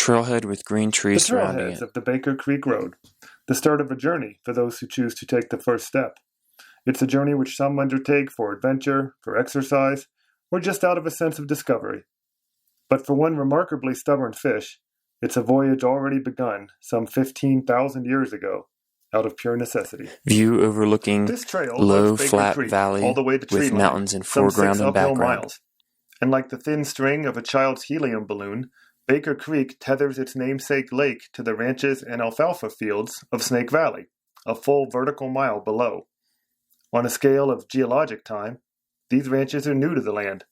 trailhead with green trees surrounding trailheads it. of the Baker Creek Road, the start of a journey for those who choose to take the first step. It's a journey which some undertake for adventure, for exercise, or just out of a sense of discovery. But for one remarkably stubborn fish, it's a voyage already begun some 15,000 years ago, out of pure necessity. View overlooking This trail low, runs Baker flat Creek valley all the way to tree with line, mountains in some foreground 6 and uphill background. miles. And like the thin string of a child's helium balloon, Baker Creek tethers its namesake lake to the ranches and alfalfa fields of Snake Valley, a full vertical mile below. On a scale of geologic time, these ranches are new to the land.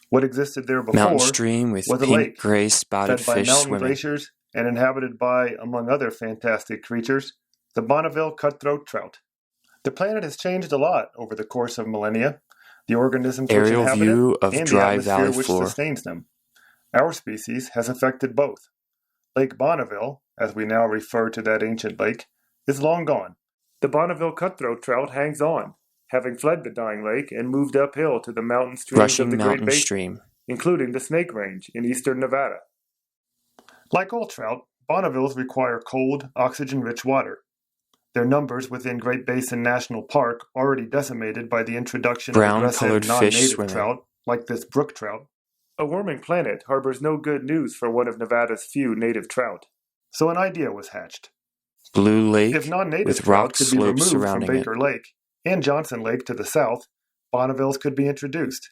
What existed there before Mountain stream with was a lake, pink-gray spotted fed by fish mountain swimming. glaciers and inhabited by, among other fantastic creatures, the Bonneville cutthroat trout. The planet has changed a lot over the course of millennia, the organisms which Aerial inhabit view it, of and the dry atmosphere valley which floor. sustains them. Our species has affected both. Lake Bonneville, as we now refer to that ancient lake, is long gone. The Bonneville cutthroat trout hangs on, having fled the dying lake and moved uphill to the mountain streams Rushing of the Great mountain Basin, stream. including the Snake Range in eastern Nevada. Like all trout, Bonnevilles require cold, oxygen-rich water. Their numbers within Great Basin National Park already decimated by the introduction of Brown-colored aggressive fish non-native swimming. trout, like this brook trout. A warming planet harbors no good news for one of Nevada's few native trout. So an idea was hatched. Blue lake If non-native with trout rock could be slopes removed from surrounding Baker Lake and Johnson Lake to the south, Bonnevilles could be introduced.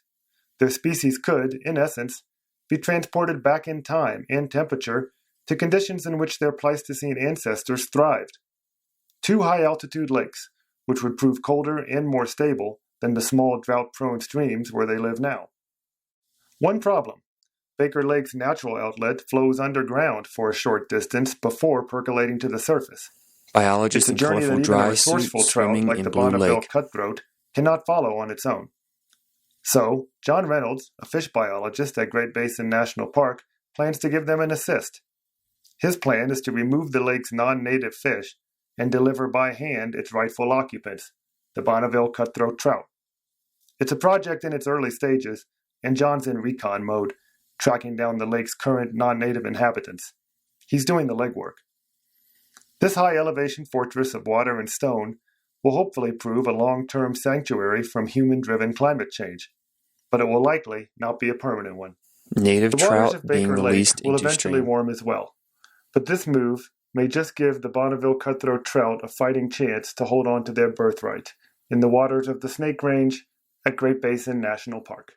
Their species could, in essence, be transported back in time and temperature to conditions in which their Pleistocene ancestors thrived. 2 high-altitude lakes, which would prove colder and more stable than the small drought-prone streams where they live now. One problem: Baker Lake's natural outlet flows underground for a short distance before percolating to the surface. Biologists It's a in journey that colorful even a dry suits resourceful trout swimming like in the Blue Bonneville Lake. cutthroat cannot follow on its own. So, John Reynolds, a fish biologist at Great Basin National Park, plans to give them an assist. His plan is to remove the lake's non-native fish and deliver by hand its rightful occupants, the Bonneville cutthroat trout. It's a project in its early stages, and John's in recon mode, tracking down the lake's current non-native inhabitants. He's doing the legwork. This high-elevation fortress of water and stone will hopefully prove a long-term sanctuary from human-driven climate change, but it will likely not be a permanent one. Native The waters trout of being Baker Lake released will into eventually stream. warm as well, but this move may just give the Bonneville cutthroat trout a fighting chance to hold on to their birthright in the waters of the Snake Range at Great Basin National Park.